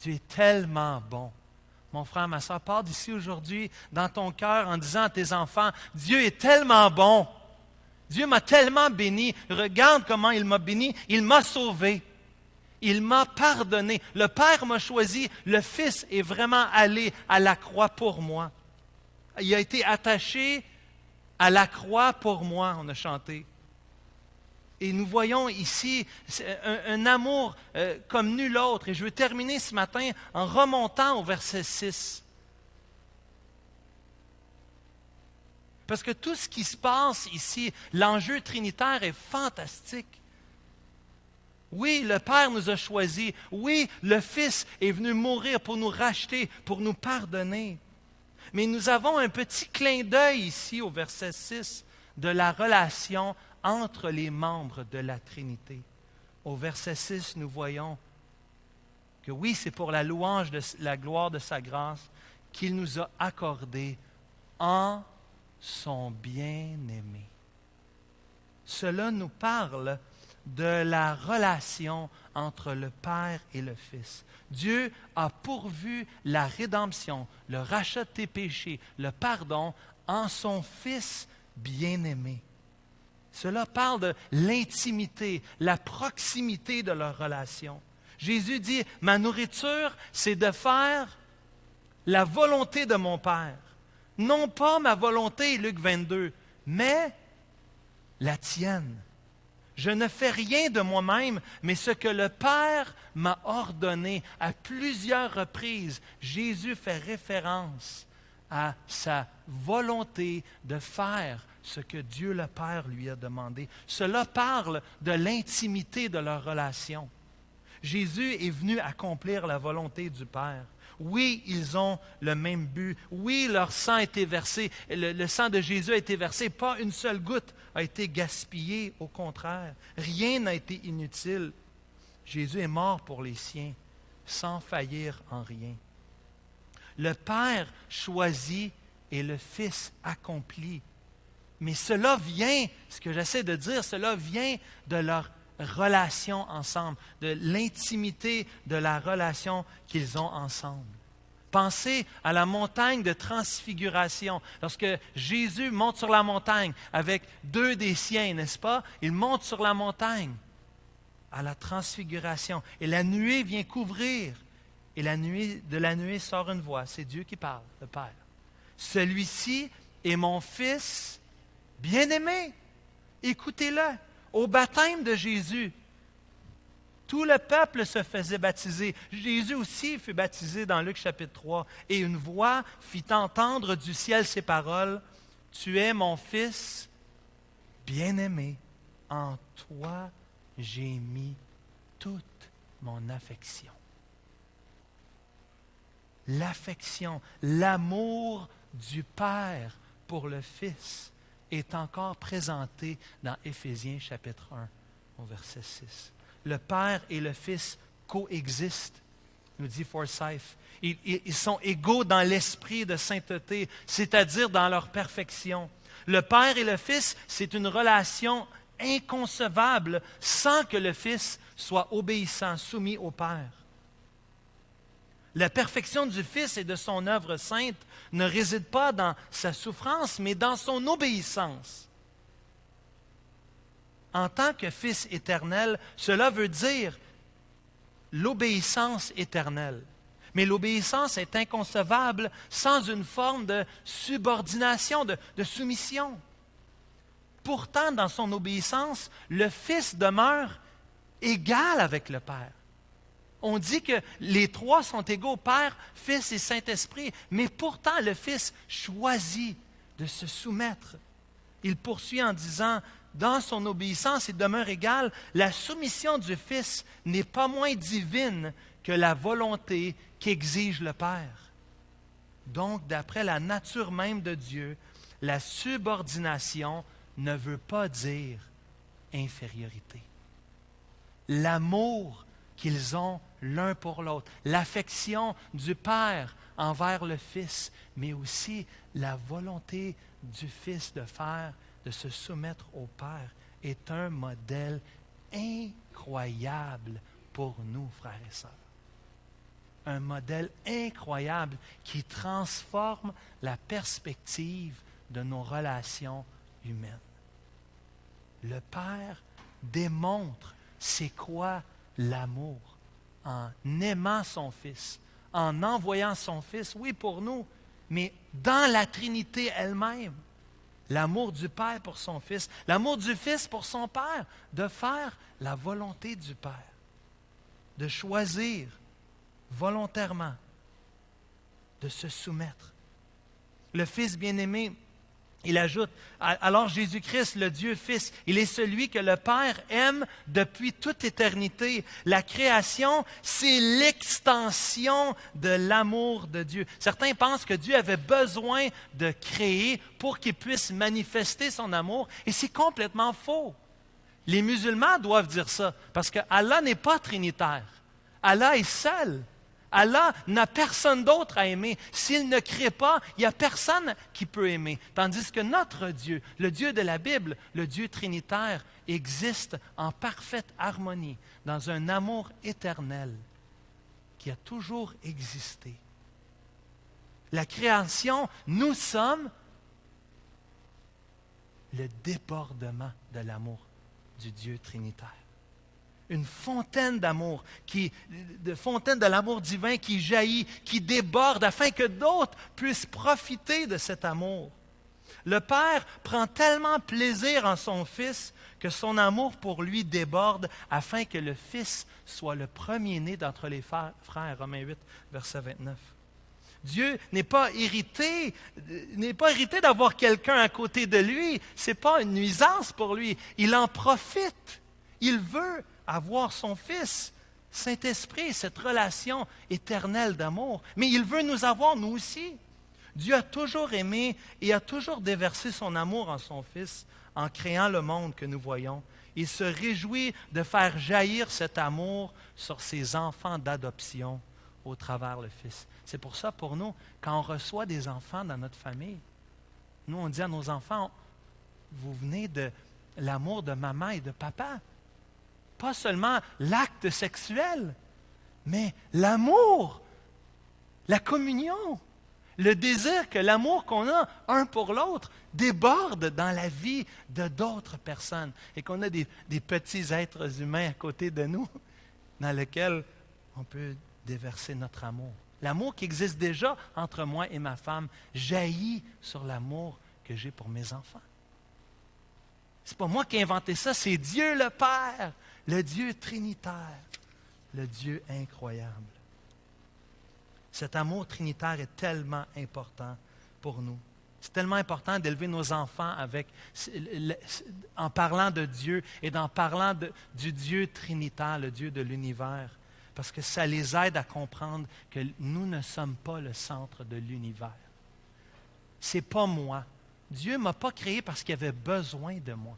Dieu est tellement bon. Mon frère, ma soeur, pars d'ici aujourd'hui dans ton cœur en disant à tes enfants, Dieu est tellement bon. Dieu m'a tellement béni. Regarde comment il m'a béni. Il m'a sauvé. Il m'a pardonné. Le Père m'a choisi. Le Fils est vraiment allé à la croix pour moi. Il a été attaché à la croix pour moi, on a chanté. Et nous voyons ici un amour comme nul autre. Et je veux terminer ce matin en remontant au verset 6. Parce que tout ce qui se passe ici, l'enjeu trinitaire est fantastique. Oui, le Père nous a choisis. Oui, le Fils est venu mourir pour nous racheter, pour nous pardonner. Mais nous avons un petit clin d'œil ici au verset 6 de la relation entre les membres de la Trinité. Au verset 6, nous voyons que oui, c'est pour la louange de la gloire de sa grâce qu'il nous a accordé en son bien-aimé. Cela nous parle de la relation entre le Père et le Fils. Dieu a pourvu la rédemption, le rachat de tes péchés, le pardon en son Fils bien-aimé. Cela parle de l'intimité, la proximité de leur relation. Jésus dit, ma nourriture, c'est de faire la volonté de mon Père. Non pas ma volonté, Luc 22, mais la tienne. Je ne fais rien de moi-même, mais ce que le Père m'a ordonné à plusieurs reprises. Jésus fait référence à sa volonté de faire ce que Dieu le Père lui a demandé. Cela parle de l'intimité de leur relation. Jésus est venu accomplir la volonté du Père. Oui, ils ont le même but. Oui, leur sang a été versé. Le sang de Jésus a été versé. Pas une seule goutte a été gaspillée. Au contraire, rien n'a été inutile. Jésus est mort pour les siens, sans faillir en rien. Le Père choisit et le Fils accomplit. Mais cela vient, ce que j'essaie de dire, cela vient de leur relation ensemble, de l'intimité de la relation qu'ils ont ensemble. Pensez à la montagne de transfiguration. Lorsque Jésus monte sur la montagne avec deux des siens, n'est-ce pas? Il monte sur la montagne à la transfiguration. Et la nuée vient couvrir. Et de la nuée sort une voix. C'est Dieu qui parle, le Père. Celui-ci est mon Fils bien-aimé. Écoutez-le. Au baptême de Jésus, tout le peuple se faisait baptiser. Jésus aussi fut baptisé dans Luc chapitre 3. Et une voix fit entendre du ciel ces paroles, « Tu es mon Fils bien-aimé, en toi j'ai mis toute mon affection. » L'affection, l'amour du Père pour le Fils est encore présenté dans Éphésiens chapitre 1 au verset 6. Le Père et le Fils coexistent, nous dit Forsyth. Ils sont égaux dans l'esprit de sainteté, c'est-à-dire dans leur perfection. Le Père et le Fils, c'est une relation inconcevable sans que le Fils soit obéissant, soumis au Père. La perfection du Fils et de son œuvre sainte ne réside pas dans sa souffrance, mais dans son obéissance. En tant que Fils éternel, cela veut dire l'obéissance éternelle. Mais l'obéissance est inconcevable sans une forme de subordination, de soumission. Pourtant, dans son obéissance, le Fils demeure égal avec le Père. On dit que les trois sont égaux, Père, Fils et Saint-Esprit, mais pourtant le Fils choisit de se soumettre. Il poursuit en disant, dans son obéissance, il demeure égal. La soumission du Fils n'est pas moins divine que la volonté qu'exige le Père. Donc, d'après la nature même de Dieu, la subordination ne veut pas dire infériorité. L'amour qu'ils ont l'un pour l'autre, l'affection du Père envers le Fils, mais aussi la volonté du Fils de se soumettre au Père, est un modèle incroyable pour nous, frères et sœurs. Un modèle incroyable qui transforme la perspective de nos relations humaines. Le Père démontre c'est quoi l'amour en aimant son Fils, en envoyant son Fils, oui pour nous, mais dans la Trinité elle-même. L'amour du Père pour son Fils, l'amour du Fils pour son Père, de faire la volonté du Père, de choisir volontairement, de se soumettre. Le Fils bien-aimé, il ajoute, alors Jésus-Christ, le Dieu Fils, il est celui que le Père aime depuis toute éternité. La création, c'est l'extension de l'amour de Dieu. Certains pensent que Dieu avait besoin de créer pour qu'il puisse manifester son amour, et c'est complètement faux. Les musulmans doivent dire ça, parce que Allah n'est pas trinitaire. Allah est seul. Allah n'a personne d'autre à aimer. S'il ne crée pas, il n'y a personne qui peut aimer. Tandis que notre Dieu, le Dieu de la Bible, le Dieu trinitaire, existe en parfaite harmonie, dans un amour éternel qui a toujours existé. La création, nous sommes le débordement de l'amour du Dieu trinitaire. Une fontaine d'amour, de fontaine de l'amour divin qui jaillit, qui déborde, afin que d'autres puissent profiter de cet amour. Le Père prend tellement plaisir en son Fils que son amour pour lui déborde, afin que le Fils soit le premier-né d'entre les frères. Romains 8, verset 29. Dieu n'est pas irrité d'avoir quelqu'un à côté de lui. Ce n'est pas une nuisance pour lui. Il en profite. Il veut avoir son Fils, Saint-Esprit, cette relation éternelle d'amour. Mais il veut nous avoir, nous aussi. Dieu a toujours aimé et a toujours déversé son amour en son Fils en créant le monde que nous voyons. Il se réjouit de faire jaillir cet amour sur ses enfants d'adoption au travers le Fils. C'est pour ça, pour nous, quand on reçoit des enfants dans notre famille, nous, on dit à nos enfants, vous venez de l'amour de maman et de papa. Pas seulement l'acte sexuel, mais l'amour, la communion, le désir que l'amour qu'on a un pour l'autre déborde dans la vie de d'autres personnes et qu'on a des petits êtres humains à côté de nous dans lesquels on peut déverser notre amour. L'amour qui existe déjà entre moi et ma femme jaillit sur l'amour que j'ai pour mes enfants. Ce n'est pas moi qui ai inventé ça, c'est Dieu le Père, le Dieu trinitaire, le Dieu incroyable. Cet amour trinitaire est tellement important pour nous. C'est tellement important d'élever nos enfants en parlant de Dieu et en parlant du Dieu trinitaire, le Dieu de l'univers, parce que ça les aide à comprendre que nous ne sommes pas le centre de l'univers. Ce n'est pas moi. Dieu ne m'a pas créé parce qu'il avait besoin de moi.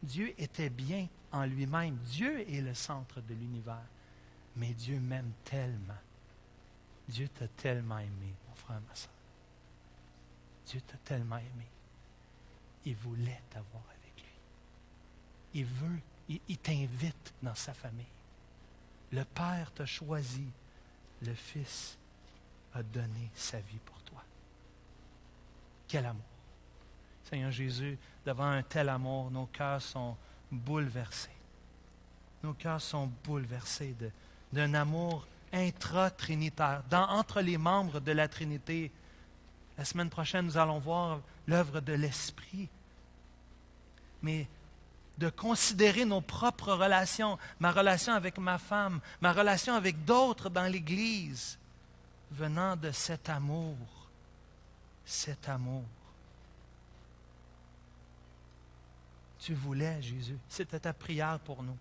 Dieu était bien en lui-même. Dieu est le centre de l'univers. Mais Dieu m'aime tellement. Dieu t'a tellement aimé, mon frère, ma soeur. Dieu t'a tellement aimé. Il voulait t'avoir avec lui. Il t'invite dans sa famille. Le Père t'a choisi. Le Fils a donné sa vie pour toi. Quel amour! Seigneur Jésus, devant un tel amour, nos cœurs sont bouleversés. Nos cœurs sont bouleversés d'un amour intra-trinitaire, entre les membres de la Trinité. La semaine prochaine, nous allons voir l'œuvre de l'Esprit. Mais de considérer nos propres relations, ma relation avec ma femme, ma relation avec d'autres dans l'Église, venant de cet amour. Cet amour. Tu voulais, Jésus. C'était ta prière pour nous.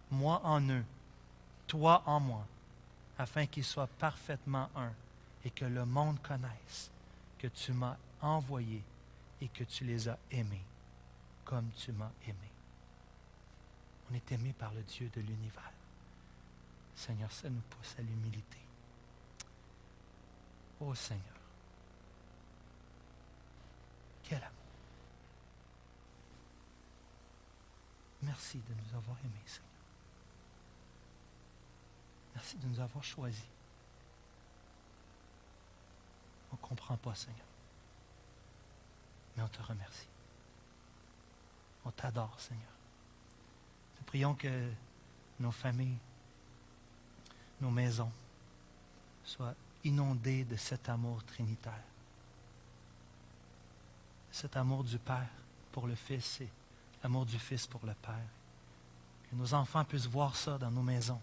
Moi en eux, toi en moi, afin qu'ils soient parfaitement un et que le monde connaisse que tu m'as envoyé et que tu les as aimés comme tu m'as aimé. On est aimé par le Dieu de l'univers. Seigneur, ça nous pousse à l'humilité. Oh Seigneur, quel amour. Merci de nous avoir aimés, Seigneur. Merci de nous avoir choisis. On ne comprend pas, Seigneur. Mais on te remercie. On t'adore, Seigneur. Nous prions que nos familles, nos maisons soient inondées de cet amour trinitaire. Cet amour du Père pour le Fils et l'amour du Fils pour le Père. Que nos enfants puissent voir ça dans nos maisons.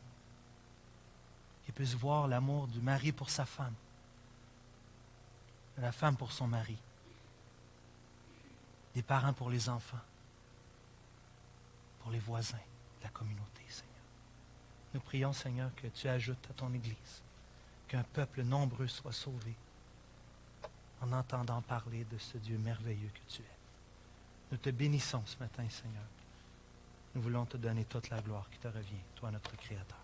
Qu'ils puissent voir l'amour du mari pour sa femme, de la femme pour son mari, des parents pour les enfants, pour les voisins, la communauté, Seigneur. Nous prions, Seigneur, que tu ajoutes à ton Église, qu'un peuple nombreux soit sauvé en entendant parler de ce Dieu merveilleux que tu es. Nous te bénissons ce matin, Seigneur. Nous voulons te donner toute la gloire qui te revient, toi notre Créateur.